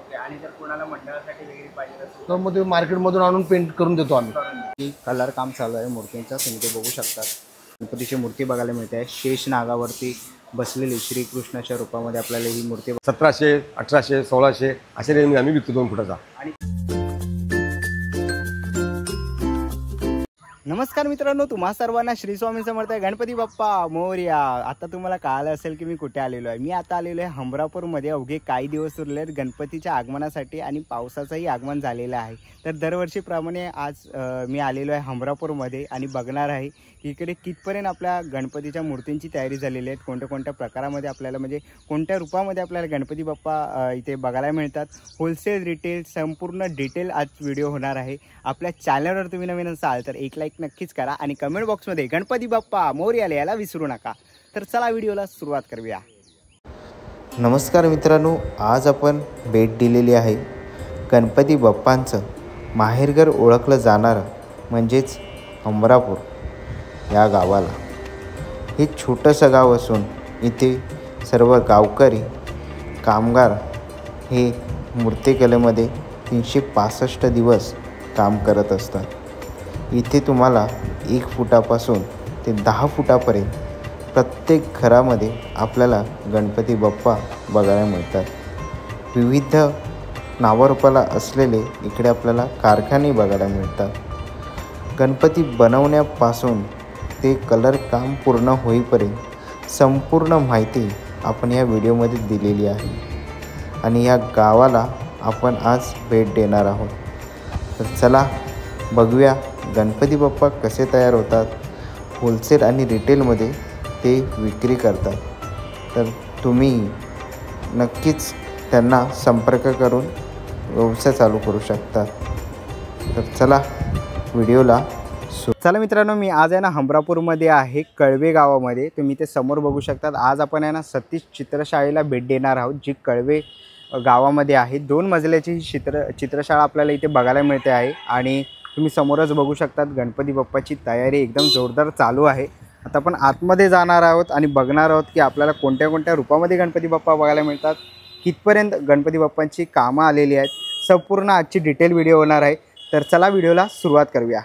Okay. आणि जर कोणाला मंडळासाठी वेगळी पाहिजे असेल तर मग ते मार्केटमधून आणून पेंट करून देतो आम्ही. की कलर काम चालू आहे मूर्तींचा, तुम्ही ते बघू शकता. गणपतीची मूर्ती बघायला मिळते आहे. शेष नागावरती बसलेली श्रीकृष्णाच्या रूपामध्ये आपल्याला ही मूर्ती 1700, 1800, 1600 अशा रेंज आम्ही विकतो 2 फुटाचा. आणि नमस्कार मित्रांनो, तुम्हा सर्वांना श्री स्वामी समर्थ. गणपती बाप्पा मोरया. आता तुम्हाला कळलं असेल की मी कुठे आलेलो आहे. मी आता आलेलो आहे हमरापूरमध्ये. अवघे काही दिवस उरले आहेत गणपतीच्या आगमनासाठी आणि पावसाचंही आगमन झालेलं आहे. तर दरवर्षीप्रमाणे आज मी आलेलो आहे हमरापूरमध्ये आणि बघणार आहे की इकडे कितपर्यंत आपल्या गणपतीच्या मूर्तींची तयारी झालेली आहे, कोणत्या कोणत्या प्रकारामध्ये आपल्याला म्हणजे कोणत्या रूपामध्ये आपल्याला गणपती बाप्पा इथे बघायला मिळतात. होलसेल, रिटेल संपूर्ण डिटेल आज व्हिडिओ होणार आहे. आपल्या चॅनलवर तुम्ही नवीन असाल तर एक लाईक नक्कीच करा आणि कमेंट बॉक्समध्ये गणपती बाप्पा मोरया याला विसरू नका. तर चला व्हिडिओला सुरुवात करूया. नमस्कार मित्रांनो, आज आपण भेट दिलेली आहे गणपती बाप्पांचं माहेरघर ओळखलं जाणारं म्हणजेच हमरापूर या गावाला. हे छोटंसं गाव असून इथे सर्व गावकरी कामगार हे मूर्तिकलेमध्ये 365 दिवस काम करत असतात. इथे तुम्हाला 1 फुटापासून ते 10 फुटापर्यंत प्रत्येक घरामध्ये आपल्याला गणपती बाप्पा बघायला मिळतात. विविध नावारूपाला असलेले इकडे आपल्याला कारखाने बघायला मिळतात. गणपती बनवण्यापासून ते कलर काम पूर्ण होईपर्यंत संपूर्ण माहिती आपण या व्हिडिओमध्ये दिलेली आहे आणि या गावाला आपण आज भेट देणार आहोत. तर चला बघूया गणपती बाप्पा कसे तयार होतात. होलसेल आणि रिटेलमध्ये ते विक्री करतात. तर तुम्ही नक्कीच त्यांना संपर्क करून व्यवसाय चालू करू शकता. तर चला व्हिडिओला चला मित्रांनो, मी आज आहे ना हमरापूरमध्ये आहे, कळवे गावामध्ये. तुम्ही ते समोर बघू शकतात. आज आपण आहे ना सतीश चित्रशाळेला भेट देणार आहोत, जी कळवे गावामध्ये आहे. 2 मजल्याची ही चित्रशाळा आपल्याला इथे बघायला मिळते आहे. आणि तुम्ही समोरच बघू शकतात गणपती बाप्पाची तयारी एकदम जोरदार चालू आहे. आता आपण आतमध्ये जाणार आहोत आणि बघणार आहोत की आपल्याला कोणत्या कोणत्या रूपामध्ये गणपती बाप्पा बघायला मिळतात, कितपर्यंत गणपती बाप्पांची कामं आलेली आहेत. संपूर्ण आजची डिटेल व्हिडिओ होणार आहे. तर चला व्हिडिओला सुरुवात करूया.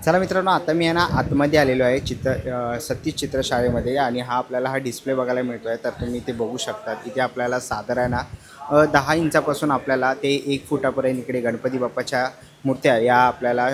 चला मित्रांनो, आता मी आहे ना आतमध्ये आलेलो आहे सतीश चित्रशाळेमध्ये आणि हा डिस्प्ले बघायला मिळतो आहे. तर तुम्ही इथे बघू शकता. इथे आपल्याला साधारण 10 इंचापासून आपल्याला ते 1 फुटापर्यंत इकडे गणपती बाप्पाच्या मूर्त्या या आपल्याला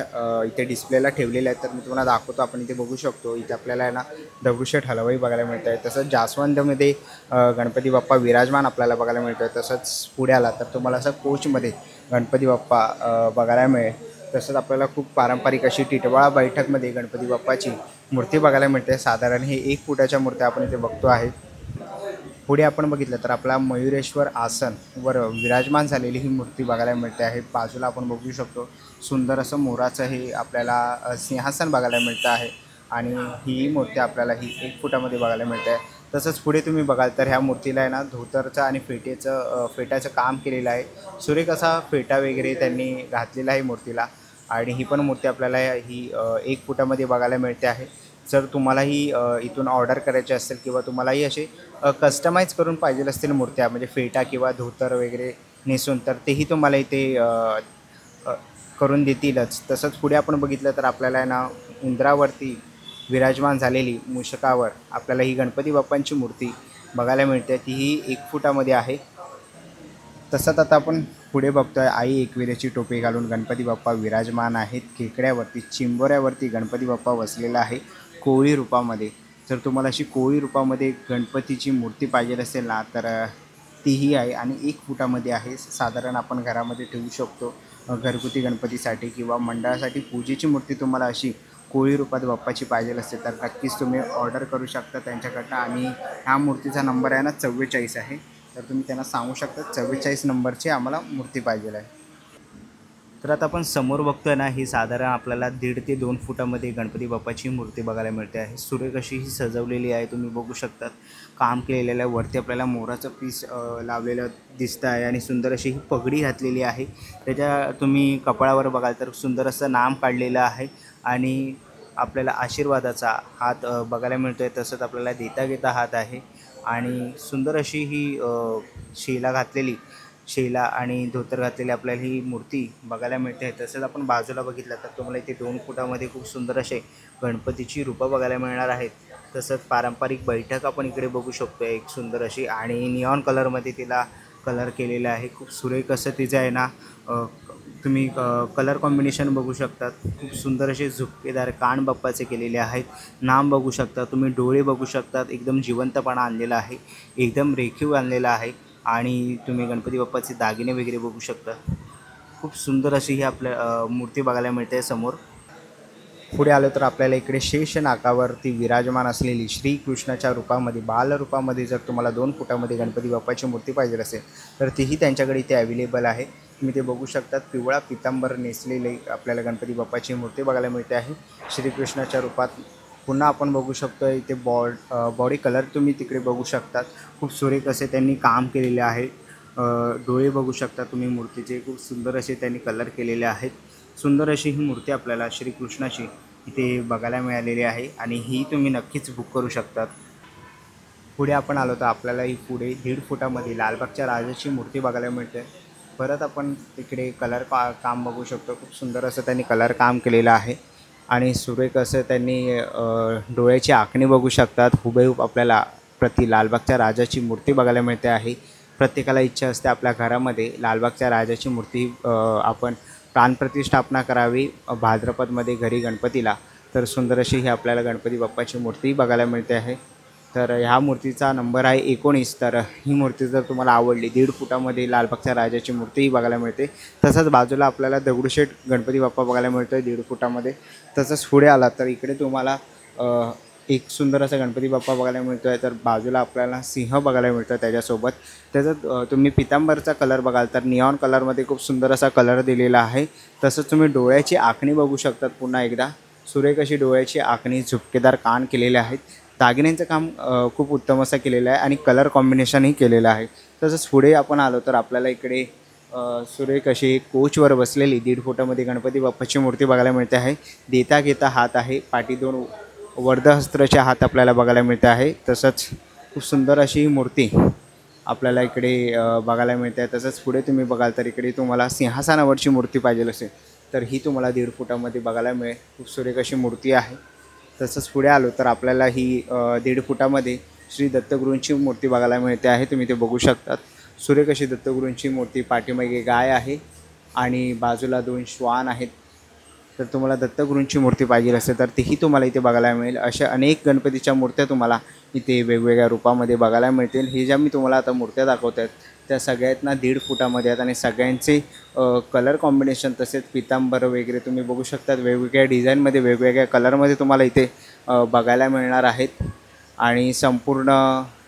इथे डिस्प्लेला ठेवलेल्या आहेत. तर मी तुम्हाला दाखवतो. आपण इथे बघू शकतो. इथे आपल्याला आहे ना दगडूशेठ हलवाई बघायला मिळत आहे. तसंच जास्वंदमध्ये गणपती बाप्पा विराजमान आपल्याला बघायला मिळतो आहे. तसंच पुढे आला तर तुम्हाला असं कोचमध्ये गणपती बाप्पा बघायला मिळेल. तसंच आपल्याला खूप पारंपरिक अशी टिटवाळा बैठकमध्ये गणपती बाप्पाची मूर्ती बघायला मिळते. साधारण हे 1 फुटाच्या मूर्त्या आपण इथे बघतो आहे. पुढे आपण बघितलं तर आपला मयुरेश्वर आसनवर विराजमान झालेली ही मूर्ती बघायला मिळते आहे. बाजूला आपण बघू शकतो सुंदर असं मोराचं हे आपल्याला सिंहासन बघायला मिळतं आहे. आणि ही मूर्ती आपल्याला ही 1 फुटामध्ये बघायला मिळते आहे. तसंच पुढे तुम्ही बघाल तर ह्या मूर्तीला आहे ना धोतरचं आणि फेट्याचं काम केलेलं आहे. सुरेख असा फेटा वगैरे त्यांनी घातलेला आहे मूर्तीला. आणि ही पण मूर्ती आपल्याला ही 1 फुटामध्ये बघायला मिळते आहे. जर तुम्हालाही इथून ऑर्डर करायची असेल किंवा तुम्हालाही असे कस्टमाइज करून पाहिजे असतील मूर्त्या म्हणजे फेटा किंवा धोतर वगैरे नेसून, तर तेही तुम्हाला इथे करून देतीलच. तसंच पुढे आपण बघितलं तर आपल्याला आहे ना उंदरावरती विराजमान झालेली मूषकावर आपल्याला ही गणपती बाप्पांची मूर्ती बघायला मिळते. तीही 1 फुटामध्ये आहे. तसंच आता आपण पुढे बघतोय आई एकविरेची टोपी घालून गणपती बाप्पा विराजमान आहेत. खेकड्यावरती चिंबोऱ्यावरती गणपती बाप्पा बसलेला आहे कोळी रूपामध्ये. जर तुम्हाला अशी कोळी रूपामध्ये गणपतीची मूर्ती पाहिजे असेल ना तर तीही आहे आणि 1 फुटामध्ये आहे. साधारण आपण घरामध्ये ठेवू शकतो घरगुती गणपतीसाठी किंवा मंडळासाठी पूजेची मूर्ती तुम्हाला अशी कोळी रूपात बाप्पाची पाहिजे असेल तर नक्कीच तुम्ही ऑर्डर करू शकता त्यांच्याकडनं. आणि ह्या मूर्तीचा नंबर आहे ना 44 आहे. तर तुम्ही त्यांना सांगू शकता 44 नंबरची आम्हाला मूर्ती पाहिजे आहे. तर आता आपण समोर बघतोय ना ही साधारण आपल्याला 1.5 ते 2 फुटामध्ये गणपती बाप्पाची मूर्ती बघायला मिळते आहे. सुरेख अशी ही सजवलेली आहे. तुम्ही बघू शकतात काम केलेलं आहे. वरती आपल्याला मोराचं पीस लावलेलं दिसतं आहे आणि सुंदर अशी ही पगडी घातलेली आहे. त्याच्या तुम्ही कपाळावर बघाल तर सुंदर असं नाम काढलेलं आहे आणि आपल्याला आशीर्वादाचा हात बघायला मिळतो आहे. तसंच आपल्याला देता घेता हात आहे आणि सुंदर अशी ही शेला आणि धोतर घातलेली आपल्याला ही मूर्ती बघायला मिळते. तसंच आपण बाजूला बघितलं तर तुम्हाला इथे 2 फुटामध्ये खूप सुंदर असे गणपतीची रूपं बघायला मिळणार आहेत. तसंच पारंपरिक बैठक आपण इकडे बघू शकतो एक सुंदर अशी, आणि निऑन कलरमध्ये तिला कलर केलेला आहे. खूप सुरेख असं तिचं आहे ना, तुम्ही कलर कॉम्बिनेशन बघू शकतात. खूप सुंदर असे झुपकेदार कान बाप्पाचे केलेले आहेत. नाम बघू शकता तुम्ही, डोळे बघू शकतात. एकदम जिवंतपणा आणलेला आहे, एकदम रेखीव आणलेला आहे. आणि तुम्ही गणपती बाप्पाचे दागिने वगैरे बघू शकता. खूप सुंदर अशी ही आपल्या मूर्ती बघायला मिळते समोर. पुढे आलो तर आपल्याला इकडे शेष नाकावरती विराजमान असलेली श्रीकृष्णाच्या रूपामध्ये बालरूपामध्ये जर तुम्हाला 2 फुटामध्ये गणपती बाप्पाची मूर्ती पाहिजे असेल तर तीही त्यांच्याकडे इथे अवेलेबल आहे. तुम्ही ते बघू शकतात. पिवळा पितांबर नेसलेली आपल्याला गणपती बाप्पाची मूर्ती बघायला मिळते आहे श्रीकृष्णाच्या रूपात. पुन्हा आपण बघू शकतो इथे बॉडी कलर तुम्ही तिकडे बघू शकतात. खूप सुरेख असे त्यांनी काम केलेले आहे. डोळे बघू शकता तुम्ही मूर्तीचे, खूप सुंदर असे त्यांनी कलर केलेले आहेत. सुंदर अशी ही मूर्ती आपल्याला श्रीकृष्णाची इथे बघायला मिळालेली आहे आणि ही तुम्ही नक्कीच बुक करू शकतात. पुढे आपण आलो तर आपल्याला ही पुढे 1.5 फुटामध्ये लालबागच्या राजाची मूर्ती बघायला मिळते. परत आपण तिकडे कलर काम बघू शकतो. खूप सुंदर असं त्यांनी कलर काम केलेलं आहे आणि सुरेख असं त्यांनी डोळ्याची आखणी बघू शकतात. हुबेहूब आपल्याला लालबागच्या राजाची मूर्ती बघायला मिळते आहे. प्रत्येकाला इच्छा असते आपल्या घरामध्ये लालबागच्या राजाची मूर्ती आपण प्राणप्रतिष्ठापना करावी भाद्रपदमध्ये घरी गणपतीला. तर सुंदर अशी ही आपल्याला गणपती बाप्पाची मूर्ती बघायला मिळते आहे. तर ह्या मूर्तीचा नंबर आहे 19. तर ही मूर्ती जर तुम्हाला आवडली 1.5 फुटामध्ये लालबागच्या राजाची मूर्तीही बघायला मिळते. तसंच बाजूला आपल्याला दगडूशेठ गणपती बाप्पा बघायला मिळतो आहे 1.5 फुटामध्ये. तसंच पुढे आला तर इकडे तुम्हाला एक सुंदर असा गणपती बाप्पा बघायला मिळतो आहे. तर बाजूला आपल्याला सिंह बघायला मिळतो आहे त्याच्यासोबत. त्याच्यात तुम्ही पितांबरचा कलर बघाल तर निऑन कलरमध्ये खूप सुंदर असा कलर दिलेला आहे. तसंच तुम्ही डोळ्याची आखणी बघू शकतात. पुन्हा एकदा सुरेख अशी डोळ्याची आखणी, झुपकेदार कान केलेले आहेत. दागिन्यांचं काम खूप उत्तम असं केलेलं आहे आणि कलर कॉम्बिनेशनही केलेलं आहे. तसंच पुढे आपण आलो तर आपल्याला इकडे सुरेख अशी कोचवर बसलेली 1.5 फुटामध्ये गणपती बाप्पाची मूर्ती बघायला मिळते आहे. देता घेता हात आहे, पाठी 2 वर्धहस्त्राचे हात आपल्याला बघायला मिळते आहे. तसंच खूप सुंदर अशी मूर्ती आपल्याला इकडे बघायला मिळते आहे. तसंच पुढे तुम्ही बघाल तर इकडे तुम्हाला सिंहासनावरची मूर्ती पाहिजे असेल तर ही तुम्हाला 1.5 फुटामध्ये बघायला मिळेल. खूप सुरेख अशी मूर्ती आहे. तसंच पुढे आलो तर आपल्याला ही 1.5 फुटामध्ये श्री दत्तगुरूंची मूर्ती बघायला मिळते आहे. तुम्ही ते बघू शकतात. सुरेख अशी दत्तगुरूंची मूर्ती, पाठीमागे गाय आहे आणि बाजूला 2 श्वान आहेत. तर तुम्हाला दत्तगुरूंची मूर्ती पाहिजे असेल तर तीही तुम्हाला इथे बघायला मिळेल. अशा अनेक गणपतीच्या मूर्त्या तुम्हाला इथे वेगवेगळ्या रूपामध्ये बघायला मिळतील. हे ज्या मी तुम्हाला आता मूर्त्या दाखवत आहेत त्या सगळ्यातना 1.5 फुटामध्ये आहेत आणि सगळ्यांचे कलर कॉम्बिनेशन तसेच पितांबर वगैरे तुम्ही बघू शकतात. वेगवेगळ्या डिझाईनमध्ये, वेगवेगळ्या कलरमध्ये तुम्हाला इथे बघायला मिळणार आहेत. आणि संपूर्ण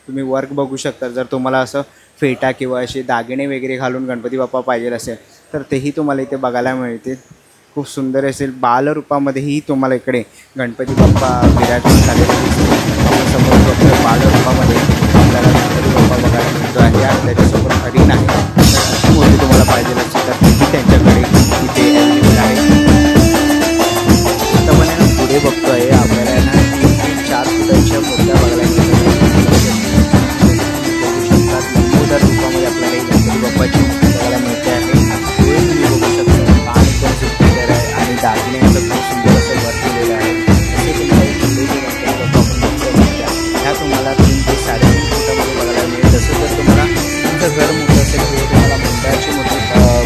तुम्ही वर्क बघू शकता. जर तुम्हाला असं फेटा किंवा असे दागिने वगैरे घालून गणपती बाप्पा पाहिजे असेल तर तेही तुम्हाला इथे बघायला मिळतील. खूप सुंदर असेल. बालरूपामध्येही तुम्हाला इकडे गणपती बाप्पा विराजमान झालेले समोर फक्त बालरूपामध्ये आपल्याला गणपती बाप्पा बघायला मिळतो आहे आणि त्याच्यासोबत हरिण आहे. ही मूर्ती तुम्हाला पाहिजे असेल तर तीही त्यांच्याकडे इथे अवेलेबल आहे. आता पण पुढे बघतो आहे आपल्याला ना 3-4 फुटांच्या मूर्त्या बघायला मिळतात. बघू शकतात नमोदार रूपामध्ये आपल्याला ही गणपती बाप्पाची मूर्ती बघायला मिळते आहे. तुम्ही बघू शकता आणि दागिन्यांचं खूप सुंदर असं वर्क केलेलं आहे. असे ह्या तुम्हाला 3 ते 3.5 फुटामध्ये बघायला मिळेल. तसं जर तुम्हाला तुमचं घर मोठं असेल किंवा तुम्हाला मंडळाची मूर्ती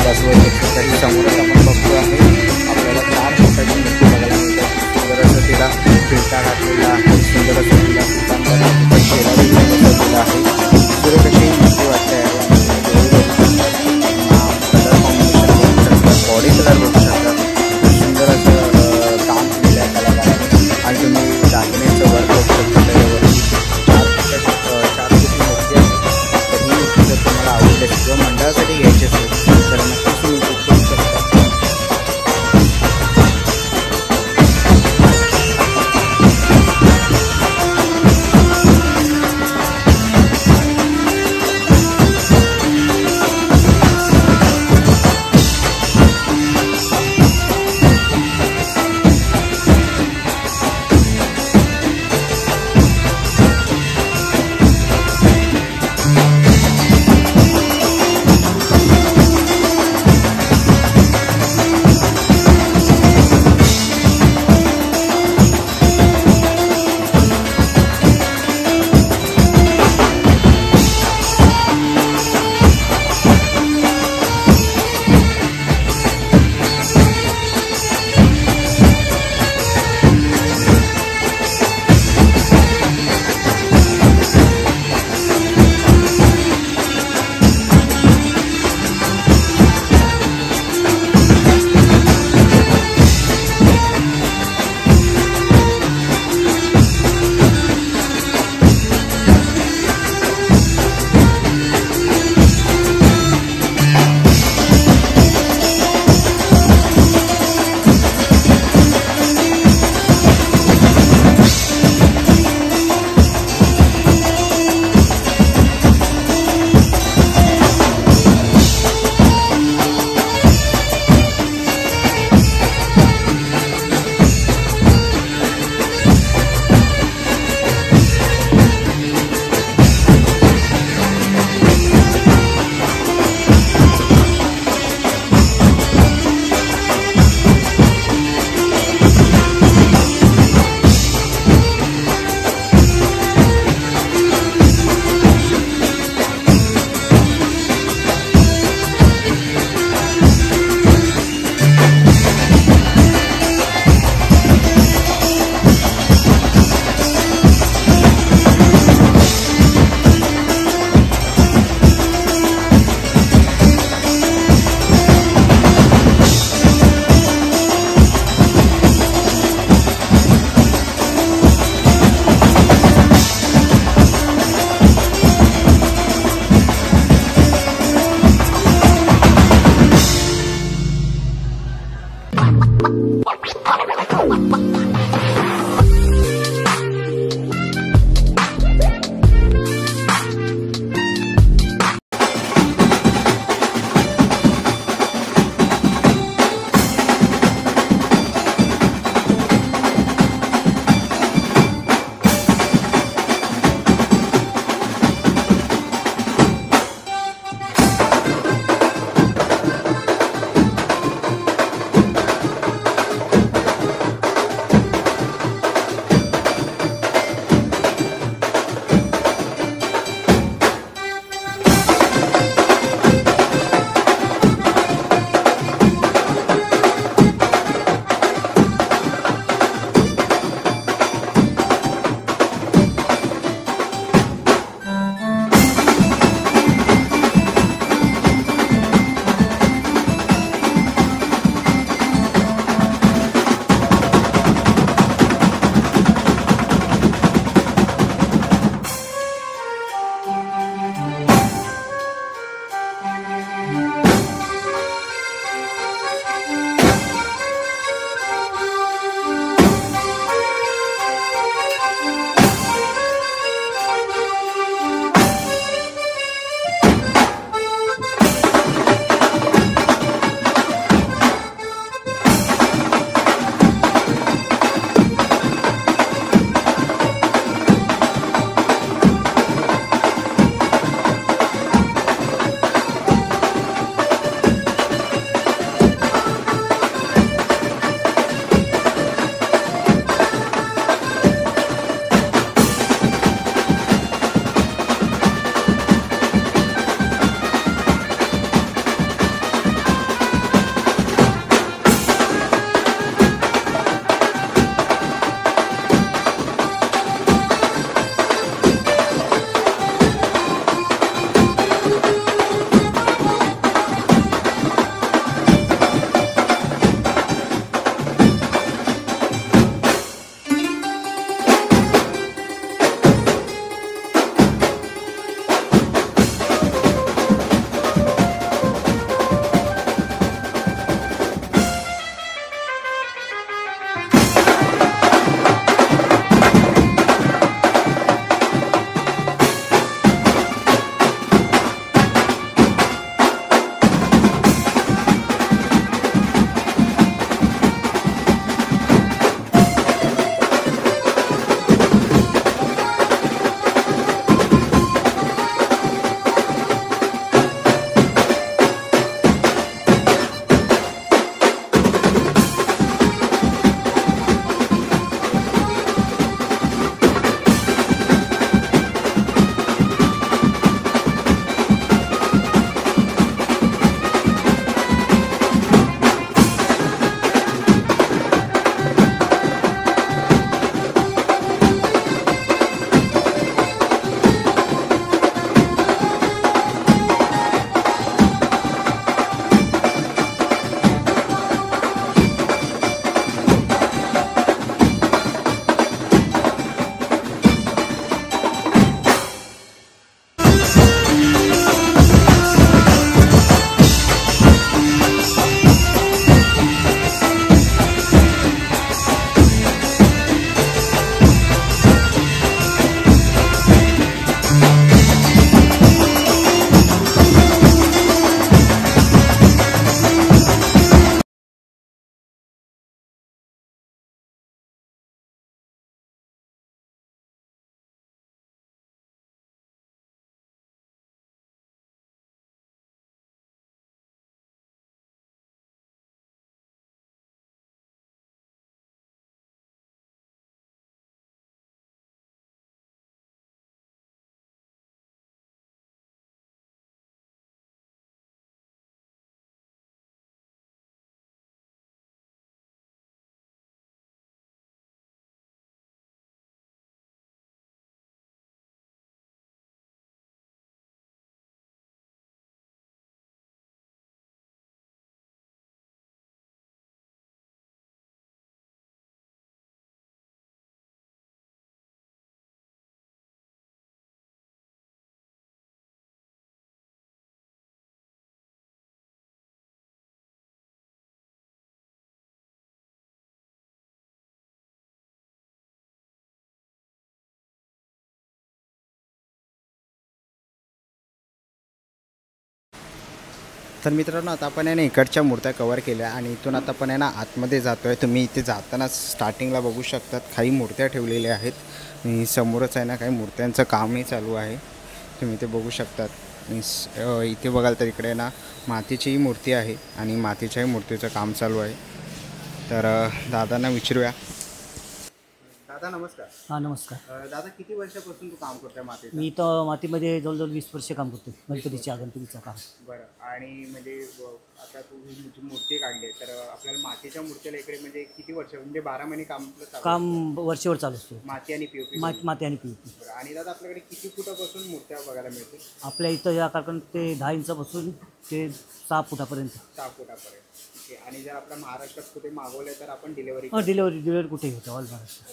बसवायची असेल तरी समोरच आपण बघतो आहे आपल्याला 4 फुटाची मूर्ती बघायला मिळते. सुंदर असं तिला फेटा घातलेला आहे. सुंदर असं तिला पितांबर शेला बसवलेला आहे. सुरेख अशी मूर्ती वाटते आहे. कलर कॉम्बिनेशन बघू शकतात, बॉडी कलर बघू शकतात. सुंदर असं काम केलेलं आहे कलाकारांनी आणि तुम्ही दागिन्यांचं वर्क बघू शकता. त्याच्यावरती 4 फुटाची मूर्ती आहे. तर ही मूर्ती जर तुम्हाला आवडली असेल किंवा मंडळासाठी घ्यायची असेल तर नक्कीच तुम्ही बुक करू शकता. तर मित्रांनो आता आपण आहे ना इकडच्या मूर्त्या कवर केल्या आणि इथून आता आपण आहे ना आतमध्ये जातो आहे. तुम्ही इथे जाताना स्टार्टिंगला बघू शकतात काही मूर्त्या ठेवलेल्या आहेत आणि समोरच आहे ना काही मूर्त्यांचं कामही चालू आहे. तुम्ही इथे बघू शकतात. आणि इथे बघाल तर इकडे ना मातीचीही मूर्ती आहे आणि मातीच्याही मूर्तीचं काम चालू आहे. तर दादांना विचारूया. दादा नमस्कार. हां नमस्कार. दादा किती वर्षापासून तू काम करतोय मातीचं? मी तर मातीमध्ये जवळजवळ 20 वर्ष काम करतो गणपतीचं काम. बरं. आणि म्हणजे आता तू ही मूर्ती काढली तर आपल्याला मातीच्या मूर्तीला इकडे म्हणजे किती वर्ष म्हणजे 12 महिने काम वर्षभर चालू असतो. माती आणि पीओपी. माती आणि पीओपी. आणि दादा आपल्याकडे किती फुटापासून मूर्त्या बघायला मिळतील? आपल्या इथं या कारखान्यात ते 10 इंचापासून ते 6 फुटापर्यंत. 6 फुटापर्यंत. ओके. आणि जर आपल्या महाराष्ट्रात कुठे मागवले तर आपण डिलिव्हरी डिलिव्हरी कुठेही होतं ऑल महाराष्ट्र.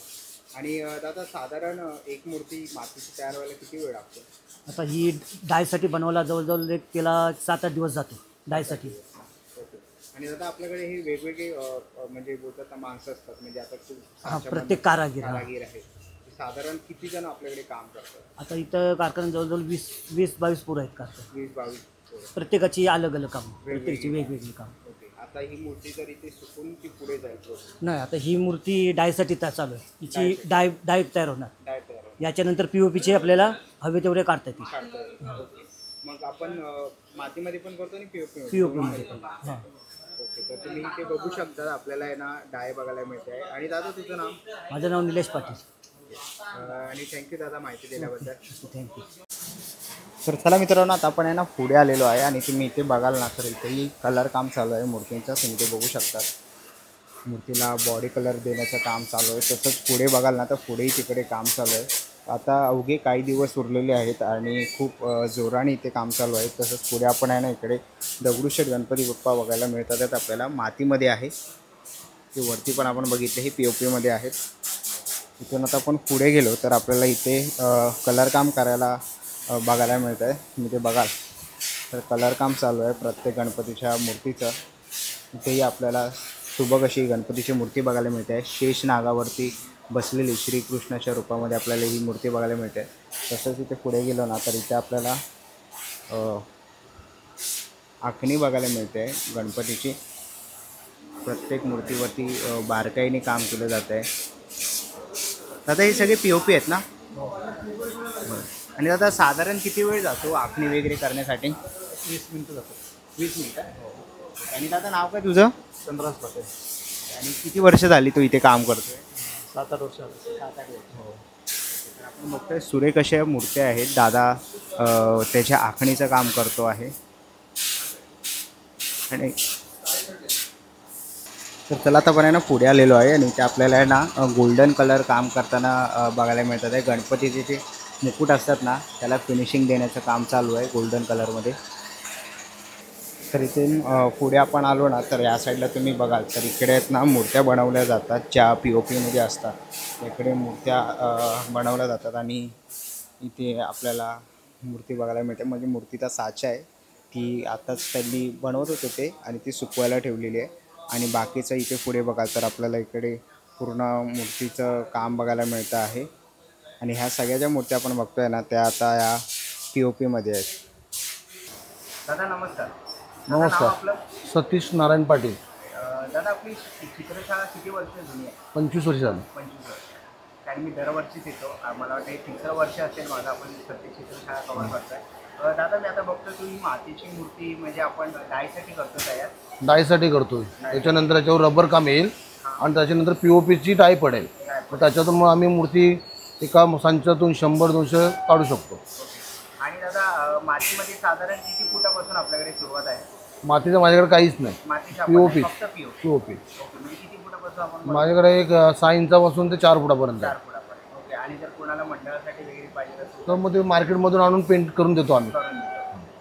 आणि दादा साधारण एक मूर्ती मातीची तयार व्हायला किती वेळ लागतो? आता ही डायसाठी बनवायला जवळजवळ एक त्याला 7-8 दिवस जातो डायसाठी. ओके. आणि दादा आपल्याकडे हे वेगवेगळे म्हणजे बोलतात माणसं असतात म्हणजे आता तू प्रत्येक कारागीर आहे. साधारण किती जण आपल्याकडे काम करतात? आता इथं कारखान्यात जवळजवळ 20-22 पोरं आहेत कारखान्यात. 20-22. प्रत्येकाची अलग अलग काम, प्रत्येकाची वेगवेगळी काम. आता ही मूर्ती जर इथे सुकून ती पुढे जाईल नाही, आता ही मूर्ती डायसाठी चालू आहे. हिची डाय तयार होणार. याच्यानंतर पीओपीचे आपल्याला हवे तेवढे काढता येतील. मग आपण मातीमध्ये पण करतो आणि पीओपीमध्ये पण. हां. ओके. तर तुम्ही इथे बघू शकता आपल्याला आहे ना डाय बघायला मिळते आहे. आणि दादा तुझं नाव? माझं नाव निलेश पाटील. आणि थँक्यू दादा माहिती दिल्याबद्दल. थँक्यू. तर चला मित्रांनो आता आपण आहे ना पुढे आलेलो आहे आणि तुम्ही इथे बघाल ना तर इथेही कलर काम चालू आहे मूर्तींचं. तुम्ही ते बघू शकतात. मूर्तीला बॉडी कलर देण्याचं काम चालू आहे. तसंच पुढे बघाल ना तर पुढेही तिकडे काम चालू आहे. आता अवघे काही दिवस उरलेले आहेत आणि खूप जोराने इथे काम चालू आहे. तसंच पुढे आपण आहे ना इकडे दगडूशेठ गणपती बाप्पा बघायला मिळतात. आपल्याला मातीमध्ये आहे ते वरती पण आपण बघितले हे पीओपीमध्ये आहेत. इथून आता आपण पुढे गेलो तर आपल्याला इथे कलर काम करायला बघायला मिळतं आहे. तुम्ही ते बघाल तर कलर काम चालू आहे प्रत्येक गणपतीच्या मूर्तीचं. इथेही आपल्याला सुबक अशी गणपतीची मूर्ती बघायला मिळते आहे. शेष नागावरती बसलेली श्रीकृष्णाच्या रूपामध्ये आपल्याला ही मूर्ती बघायला मिळते. तसंच इथे पुढे गेलो ना तर इथे आपल्याला आखणी बघायला मिळते आहे गणपतीची. प्रत्येक मूर्तीवरती बारकाईने काम केलं जातं आहे. दादा हे सगळे पीओपी आहेत ना? आणि दादा साधारण किती वेळ जातो आखणी वगैरे करण्यासाठी? 20 मिनिटं जातो. 20 मिनिटं. आणि दादा नाव काय तुझं? चंद्रास पाटील. आणि किती वर्ष झाली तू इथे काम करतोय? 7-8 वर्ष. 7-8 वर्ष. हो. आपण बघतोय सुरेख अशा मूर्त्या आहेत. दादा त्याच्या आखणीचं काम करतो आहे. आणि तर चला आता पण आहे ना पुढे आलेलो आहे आणि ते आपल्याला आहे ना गोल्डन कलर काम करताना बघायला मिळतात आहे. गणपतीचे जे मुकुट असतात ना त्याला फिनिशिंग देण्याचं काम चालू आहे गोल्डन कलरमध्ये. तर इथे पुढे आपण आलो ना तर या साईडला तुम्ही बघाल तर इकडे आहेत ना मूर्त्या बनवल्या जातात ज्या पीओपीमध्ये असतात. इकडे मूर्त्या बनवल्या जातात आणि इथे आपल्याला मूर्ती बघायला मिळते. म्हणजे मूर्तीचा साचा आहे ती आताच त्यांनी बनवत होते ते आणि ती सुकवायला ठेवलेली आहे. आणि बाकीचं इथे पुढे बघाल तर आपल्याला इकडे पूर्ण मूर्तीचं काम बघायला मिळतं आहे. आणि ह्या सगळ्या ज्या मूर्त्या आपण बघतोय ना त्या आता या पीओपीमध्ये आहेत. दादा नमस्कार. नमस्कार. सतीश नारायण पाटील. दादा आपली चित्रशाळा किती वर्ष जुनी आहे? 25 वर्ष झाली. 25 वर्ष. कारण मी दरवर्षीच येतो. मला वाटतं 3रं वर्ष असेल माझं आपण प्रत्येक चित्रशाळा कव्हर करतोय. दादा मी आता बघतो तुम्ही मातीची मूर्ती म्हणजे आपण डायसाठी करतो तयार? डायसाठी करतोय. त्याच्यानंतर त्याच्यावर रबर काम येईल आणि त्याच्यानंतर पीओपीची डाय पडेल. मग त्याच्यातून मग आम्ही मूर्ती एका संचातून 100-200 काढू शकतो. आणि दादा मातीमध्ये साधारण किती फुटापासून आपल्याकडे सुरुवात आहे? मातीचं माझ्याकडे काहीच नाही. पीओपी. फक्त पीओपी. पीओपी म्हणजे किती फुटापासून आपण? माझ्याकडे एक 6 इंचापासून ते 4 फुटापर्यंत 4 फुटापर्यंत. ओके. आणि जर कोणाला मंडळासाठी वगैरे पाहिजे असेल तर मग ते मार्केटमधून आणून पेंट करून देतो आम्ही.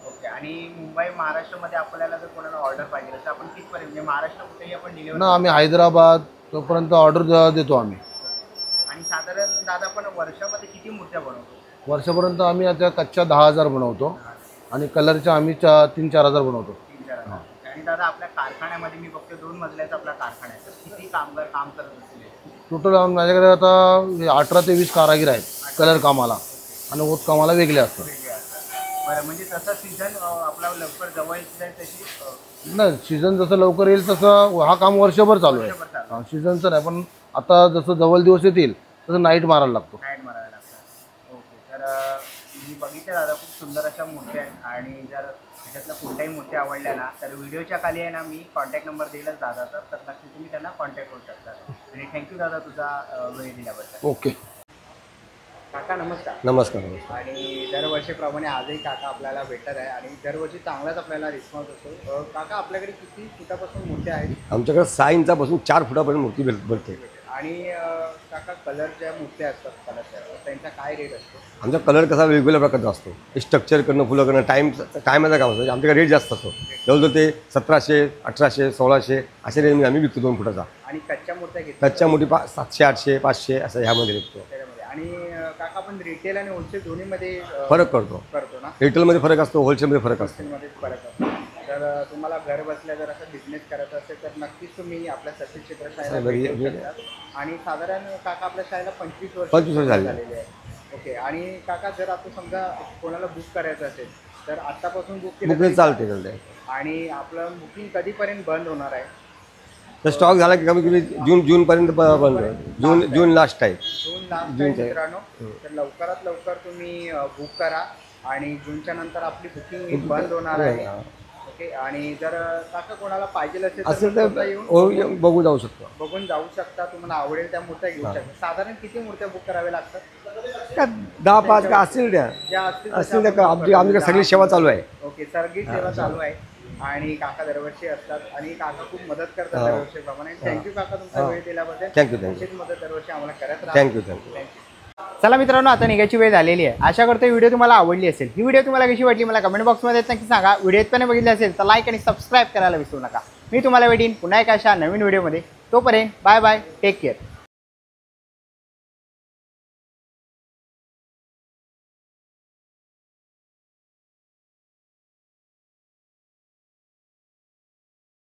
ओके. आणि मुंबई महाराष्ट्रामध्ये आपल्याला जर कोणाला ऑर्डर पाहिजे तर आपण कितपर्यंत म्हणजे महाराष्ट्र कुठेही आपण डिलिव्हर? ना आम्ही हैदराबाद तोपर्यंत ऑर्डर देतो आम्ही. आणि साधारण दादा आपण वर्षामध्ये किती मूर्त्या बनवतो? वर्षापर्यंत आम्ही आता कच्च्या 10,000 बनवतो आणि कलरच्या आम्ही 3-4 हजार बनवतो. 3-4. आणि दादा आपल्या कारखान्यामध्ये मी बघतो 2 मजल्याचा आपला कारखाना आहे. तर किती कामगार काम करत असतील? टोटल माझ्याकडे आता 18 ते 20 कारागीर आहेत कलर कामाला आणि ओत कामाला वेगळे असतात. बरं, म्हणजे तसा सीझन आपला लवकर जवळ जाईल तशी नाही, सीझन जसं लवकर येईल तसं हा काम वर्षभर चालू आहे. सीझनचं नाही, पण आता जसं जवळ दिवस येतील तसं नाईट मारायला लागतो. नाईट मारायला लागतात. ओके, तर मी बघितलं दादा, खूप सुंदर अशा मूर्त्या आहेत. आणि जर त्याच्यातल्या कोणत्याही मूर्त्या आवडल्या ना तर व्हिडिओच्या खाली आहे ना मी कॉन्टॅक्ट नंबर दिलाच दादाचा, तर नक्की तुम्ही त्यांना कॉन्टॅक्ट करू शकता. आणि थँक्यू दादा तुझा वेळ दिल्याबद्दल. ओके. काका नमस्कार. नमस्कार. आणि दरवर्षीप्रमाणे आजही काका आपल्याला भेटत आहे आणि दरवर्षी चांगलाच आपल्याला रिस्पॉन्स असतो. काका आपल्याकडे किती फुटापासून मूर्त्या आहेत? आमच्याकडे 6 इंचापासून 4 फुटापर्यंत मूर्ती भेटते. आणि काका कलर ज्या मूर्त्या असतात कलरच्या त्यांचा काय रेट असतो? आमचा कलर कसा वेगवेगळ्या प्रकारचा असतो. स्ट्रक्चर करणं, फुलं करणं, टायमाचा काम असतो. आमच्याकडे रेट जास्त असतो. जवळजवळ ते 1700, 1800, 1600 अशा रेंजमध्ये आम्ही विकतो 2 फुटाचा. आणि कच्च्या मूर्त्या घेतो? कच्च्या मूर्ती 700, 800, 500 असं ह्यामध्ये विकतो. आणि काका आपण रिटेल आणि होलसेल दोन्हीमध्ये फरक करतो ना? रिटेलमध्ये फरक असतो, होलसेलमध्ये फरक असतो. होलसेलमध्ये फरक असतो. तर तुम्हाला घर बसल्या जर असं बिझनेस करायचा असेल तर नक्कीच तुम्ही आपल्या सचिन चित्रशाळेला भेट देऊ शकता. आणि साधारण काका आपल्या शाळेला 25 वर्ष झालेली आहे. ओके. आणि काका जर आता समजा कोणाला बुक करायचं असेल तर आत्तापासून बुक केलं चालते. आणि आपलं बुकिंग कधीपर्यंत बंद होणार आहे? तर स्टॉक झाला की कमी कमी जूनपर्यंत बंद होईल. जून लास्ट आहे. जून लास्ट आहे मित्रांनो. तर लवकरात लवकर तुम्ही बुक करा आणि जूनच्या नंतर आपली बुकिंग बंद होणार आहे. ओके. आणि जर काका कोणाला पाहिजे असेल तर येऊन बघू जाऊ शकतो. बघून जाऊ शकता. तुम्हाला आवडेल त्या मूर्त्या घेऊ शकता. साधारण किती मूर्त्या बुक कराव्या लागतात? 10-5 का असतील त्या ज्या असतील त्या. आमच्याकडे सगळी सेवा चालू आहे. ओके, सगळी सेवा चालू आहे. आणि काका दरवर्षी असतात आणि काका खूप मदत करतात दरवर्षीप्रमाणे. थँक्यू काका तुमचा वेळ दिल्याबद्दल. थँक्यू. अशीच मदत दरवर्षी आम्हाला करत राहा. थँक्यू. चला मित्रांनो, आता निघायची वेळ झालेली आहे. आशा करतो व्हिडिओ तुम्हाला आवडली असेल. ही व्हिडिओ तुम्हाला कशी वाटली मला कमेंट बॉक्समध्ये नक्की सांगा. व्हिडिओ पण बघितले असेल तर लाईक आणि सबस्क्राईब करायला विसरू नका. मी तुम्हाला भेटीन पुन्हा एका अशा नवीन व्हिडिओमध्ये. तोपर्यंत बाय बाय, टेक केअर.